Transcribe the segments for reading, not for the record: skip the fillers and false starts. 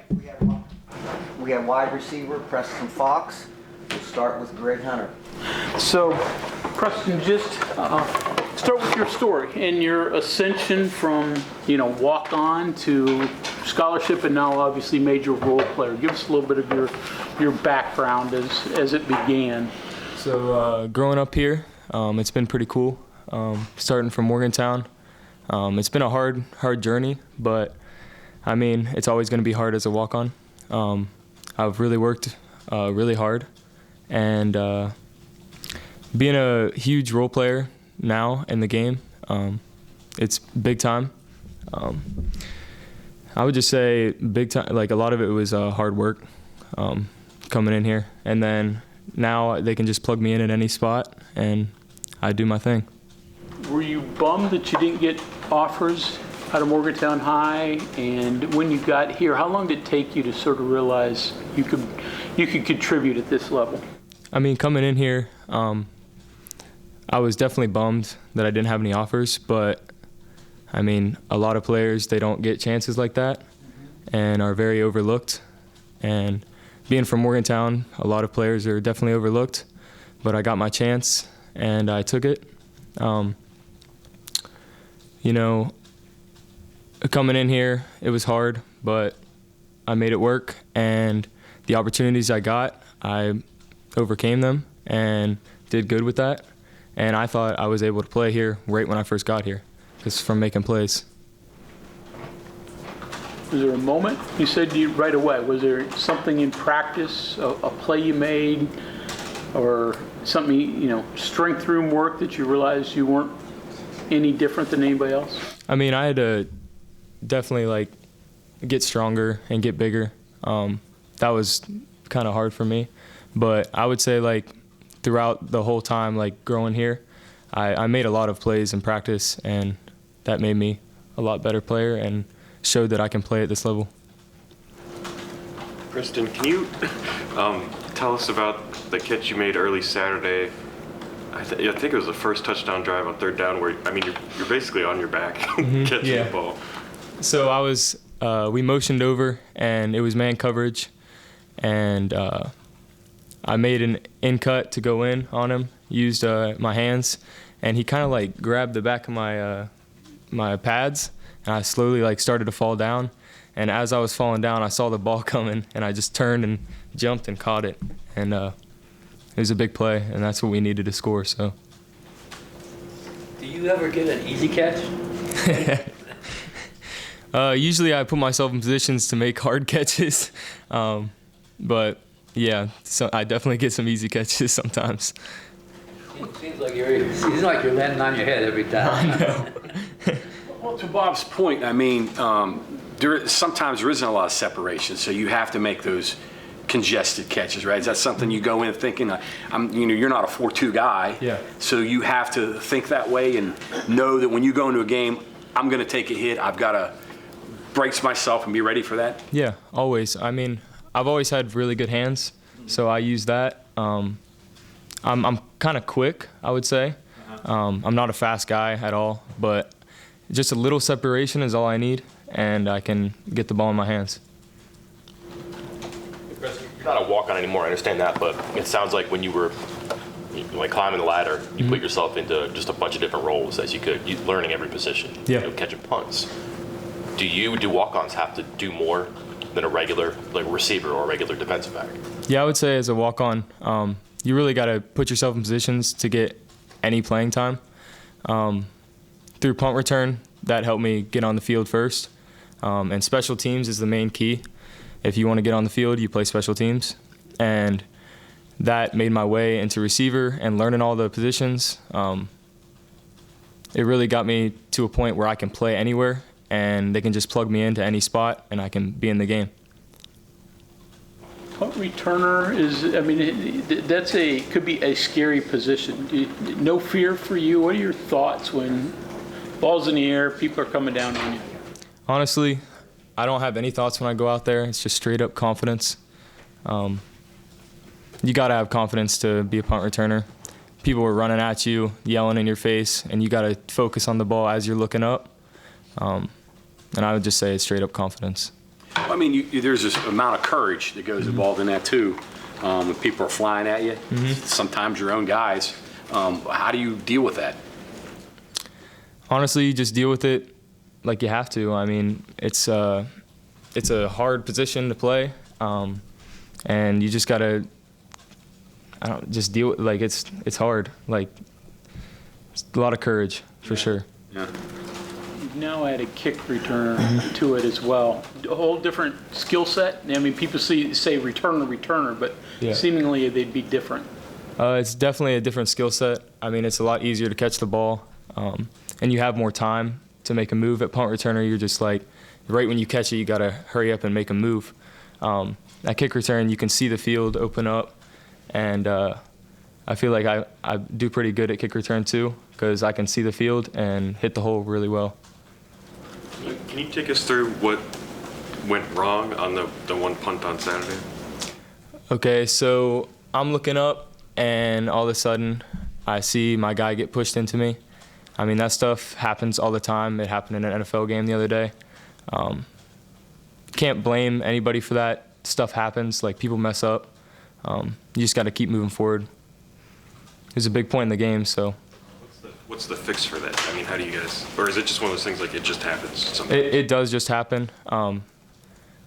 We have wide receiver Preston Fox. We'll start with Greg Hunter. So, Preston, just start with your story and your ascension from, walk-on to scholarship and now obviously major role player. Give us a little bit of your background as it began. So, growing up here, it's been pretty cool. Starting from Morgantown, it's been a hard journey, but I mean, it's always going to be hard as a walk-on. I've really worked really hard, and being a huge role player now in the game, it's big time. I would just say big time. Like a lot of it was hard work coming in here, and then now they can just plug me in at any spot, and I do my thing. Were you bummed that you didn't get offers out of Morgantown High? And when you got here, how long did it take you to sort of realize you could contribute at this level? I mean, coming in here, I was definitely bummed that I didn't have any offers, but I mean, a lot of players, they don't get chances like that and are very overlooked. And being from Morgantown, a lot of players are definitely overlooked, but I got my chance and I took it. Coming in here, it was hard, but I made it work, and the opportunities I got, I overcame them and did good with that. And I thought I was able to play here right when I first got here, just from making plays. Was there a moment you said right away? Was there something in practice, a play you made, or something, strength room work that you realized you weren't any different than anybody else? I mean, I had to definitely get stronger and get bigger. That was kind of hard for me, but I would say throughout the whole time growing here, I made a lot of plays in practice, and that made me a lot better player and showed that I can play at this level. Preston, can you tell us about the catch you made early Saturday? I think it was the first touchdown drive on third down where, you're basically on your back catching the ball. So I was, we motioned over, and it was man coverage, and I made an in cut to go in on him, used my hands, and he kind of grabbed the back of my pads, and I slowly started to fall down. And as I was falling down, I saw the ball coming, and I just turned and jumped and caught it. And it was a big play, and that's what we needed to score. So. Do you ever get an easy catch? Usually I put myself in positions to make hard catches, but yeah, so I definitely get some easy catches sometimes. It seems like you're landing on your head every time. I know. Well, to Bob's point, sometimes there isn't a lot of separation, so you have to make those congested catches, right? Is that something you go in thinking, you're not a 4-2 guy, yeah. So you have to think that way and know that when you go into a game, I'm going to take a hit. I've got to brace myself and be ready for that. Yeah, always. I've always had really good hands, so I use that. I'm kind of quick, I would say. I'm not a fast guy at all, but just a little separation is all I need, and I can get the ball in my hands. You're not a walk-on anymore, I understand that, but it sounds like when you were climbing the ladder, you put yourself into just a bunch of different roles as you could, learning every position, catching punts. Do walk-ons have to do more than a regular receiver or a regular defensive back? Yeah, I would say as a walk-on, you really got to put yourself in positions to get any playing time. Through punt return, that helped me get on the field first. And special teams is the main key. If you want to get on the field, you play special teams. And that made my way into receiver and learning all the positions. It really got me to a point where I can play anywhere, and they can just plug me into any spot, and I can be in the game. Punt returner could be a scary position. No fear for you? What are your thoughts when ball's in the air, people are coming down on you? Honestly, I don't have any thoughts when I go out there. It's just straight up confidence. You got to have confidence to be a punt returner. People are running at you, yelling in your face, and you got to focus on the ball as you're looking up. And I would just say it's straight up confidence. I mean, there's this amount of courage that goes involved in that too. When people are flying at you, sometimes your own guys. How do you deal with that? Honestly, you just deal with it like you have to. I mean, it's a hard position to play, and you just gotta just deal with, like, it's hard. Like, it's a lot of courage for sure. Yeah. You've now added kick returner to it as well. A whole different skill set. I mean, people say returner, but Yeah. seemingly they'd be different. It's definitely a different skill set. I mean, it's a lot easier to catch the ball, and you have more time to make a move. At punt returner, you're just like, right when you catch it, you got to hurry up and make a move. At kick return, you can see the field open up, and I feel like I do pretty good at kick return too, because I can see the field and hit the hole really well. Can you take us through what went wrong on the one punt on Saturday? Okay, so I'm looking up, and all of a sudden, I see my guy get pushed into me. I mean, that stuff happens all the time. It happened in an NFL game the other day. Can't blame anybody for that. Stuff happens. Like, people mess up. You just got to keep moving forward. It was a big point in the game, so. What's the fix for that? I mean, how do you guys, or is it just one of those things like it just happens sometimes? It does just happen.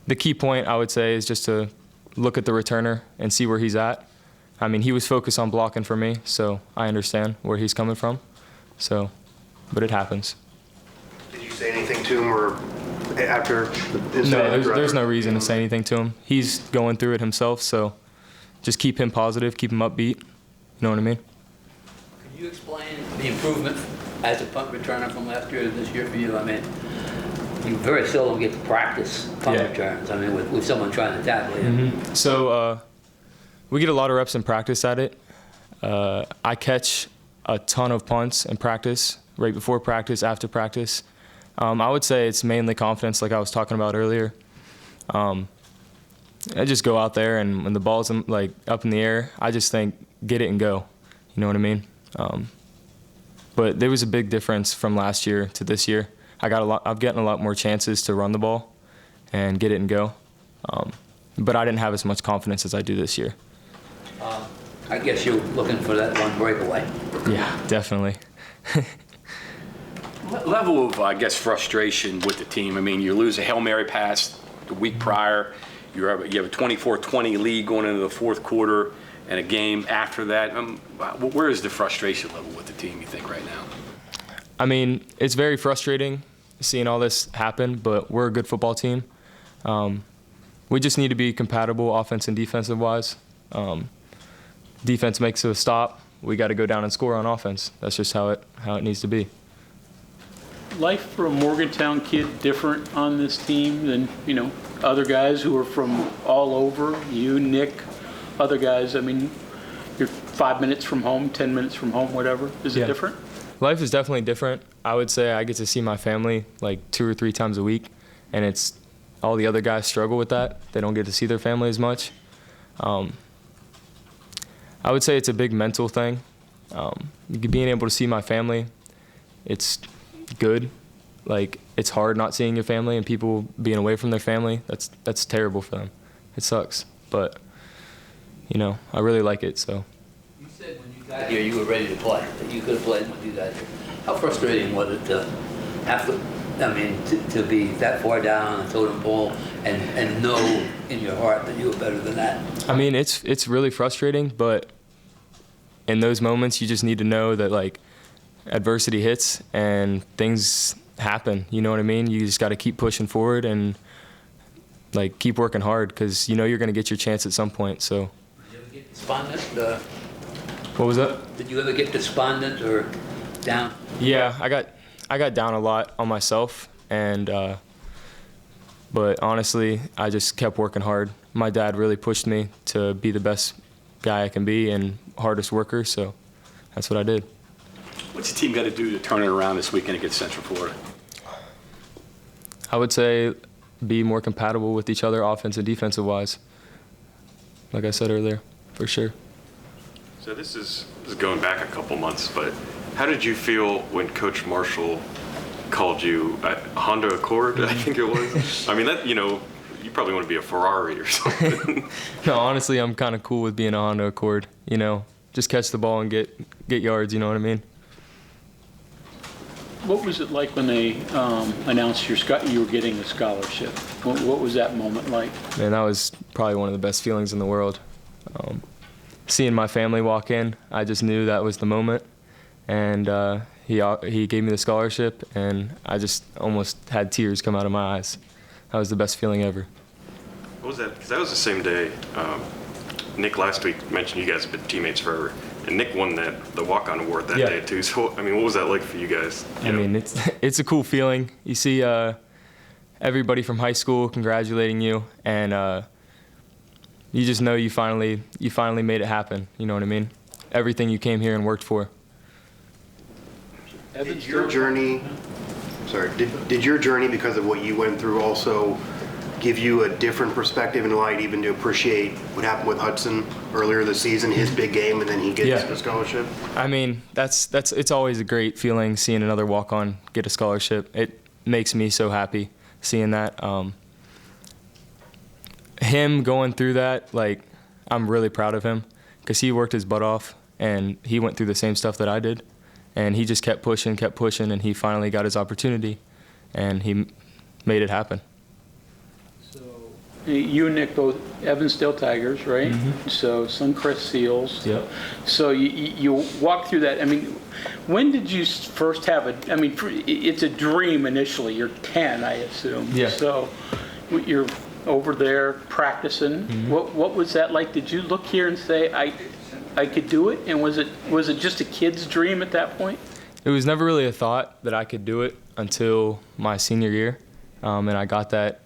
The key point, I would say, is just to look at the returner and see where he's at. I mean, he was focused on blocking for me, so I understand where he's coming from. So, but it happens. Did you say anything to him or after the incident? No, there's no reason to say anything to him. He's going through it himself, so just keep him positive, keep him upbeat. You know what I mean? Can you explain the improvement as a punt returner from last year to this year for you? I mean, you very seldom get to practice punt returns. I mean, with someone trying to tackle you. So we get a lot of reps in practice at it. I catch a ton of punts in practice, right before practice, after practice. I would say it's mainly confidence, like I was talking about earlier. I just go out there, and when the ball's like up in the air, I just think, get it and go. You know what I mean? But there was a big difference from last year to this year. I'm getting a lot more chances to run the ball and get it and go. But I didn't have as much confidence as I do this year. I guess you're looking for that one breakaway. Yeah, definitely. Level of, I guess, frustration with the team. I mean, you lose a Hail Mary pass the week prior. You have a 24-20 lead going into the fourth quarter, and a game after that. Where is the frustration level with the team, you think, right now? I mean, it's very frustrating seeing all this happen, but we're a good football team. We just need to be compatible offense and defensive-wise. Defense makes a stop. We got to go down and score on offense. That's just how it needs to be. Life for a Morgantown kid different on this team than, other guys who are from all over, you, Nick, other guys. I mean, you're 5 minutes from home, 10 minutes from home, whatever. Is it different? Life is definitely different. I would say I get to see my family like 2 or 3 times a week, and it's all the other guys struggle with that. They don't get to see their family as much. I would say it's a big mental thing. Being able to see my family, it's good. Like, it's hard not seeing your family and people being away from their family. That's terrible for them. It sucks, but I really like it. So. You said when you got here you were ready to play, that you could have played when you got here. How frustrating was it to have to be that far down on the totem pole and know in your heart that you were better than that? I mean, it's really frustrating, but in those moments you just need to know that, like, adversity hits and things happen. You know what I mean? You just got to keep pushing forward and, like, keep working hard, because you're going to get your chance at some point. So. Did you ever get despondent? What was that? Did you ever get despondent or down? Yeah, I got down a lot on myself, and but honestly, I just kept working hard. My dad really pushed me to be the best guy I can be and hardest worker, so that's what I did. What's the team got to do to turn it around this weekend against Central Florida? I would say be more compatible with each other, offense and defensive wise. Like I said earlier, for sure. So this is going back a couple months, but how did you feel when Coach Marshall called you a Honda Accord, I think it was? I mean, that, You probably want to be a Ferrari or something. No, honestly, I'm kind of cool with being a Honda Accord. You know, just catch the ball and get yards. You know what I mean? What was it like when they announced you were getting a scholarship? What was that moment like? Man, that was probably one of the best feelings in the world. Seeing my family walk in, I just knew that was the moment. And he gave me the scholarship, and I just almost had tears come out of my eyes. That was the best feeling ever. What was that? 'Cause that was the same day. Nick last week mentioned you guys have been teammates forever, and Nick won the walk-on award that day too. So I mean, what was that like for you guys? I mean, it's a cool feeling. You see everybody from high school congratulating you, and you just know you finally made it happen. You know what I mean? Everything you came here and worked for. Did your journey, did your journey, because of what you went through, also give you a different perspective in light, even to appreciate what happened with Hudson earlier this season, his big game, and then he gets a scholarship? I mean, it's always a great feeling seeing another walk-on get a scholarship. It makes me so happy seeing that. Him going through that, like, I'm really proud of him because he worked his butt off and he went through the same stuff that I did, and he just kept pushing, and he finally got his opportunity, and he made it happen. So you and Nick both Evansdale Tigers, right? Mm-hmm. So Suncrest Seals. Yep. So you walk through that. I mean, when did you first have I mean, it's a dream initially. You're 10, I assume. Yeah. So you're over there practicing. Mm-hmm. What was that like? Did you look here and say, I could do it? And was it just a kid's dream at that point? It was never really a thought that I could do it until my senior year, and I got that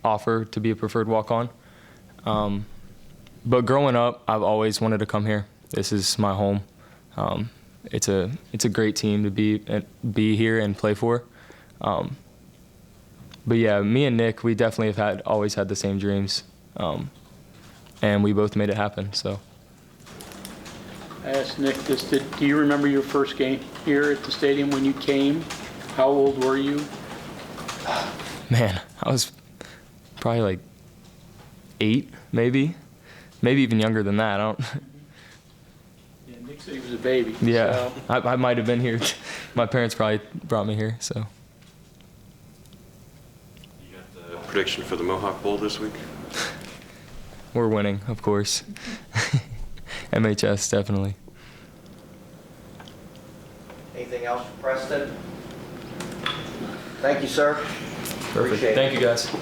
offer to be a preferred walk-on. But growing up, I've always wanted to come here. This is my home. It's a great team to be here and play for. But yeah, me and Nick, we definitely have always had the same dreams, and we both made it happen. So. I asked Nick this, do you remember your first game here at the stadium when you came? How old were you? Man, I was probably like 8, maybe even younger than that. Yeah, Nick said he was a baby. Yeah, so. I might have been here. My parents probably brought me here, so. You got the prediction for the Mohawk Bowl this week? We're winning, of course. MHS, definitely. Anything else for Preston? Thank you, sir. Perfect. Appreciate it. Thank you, guys.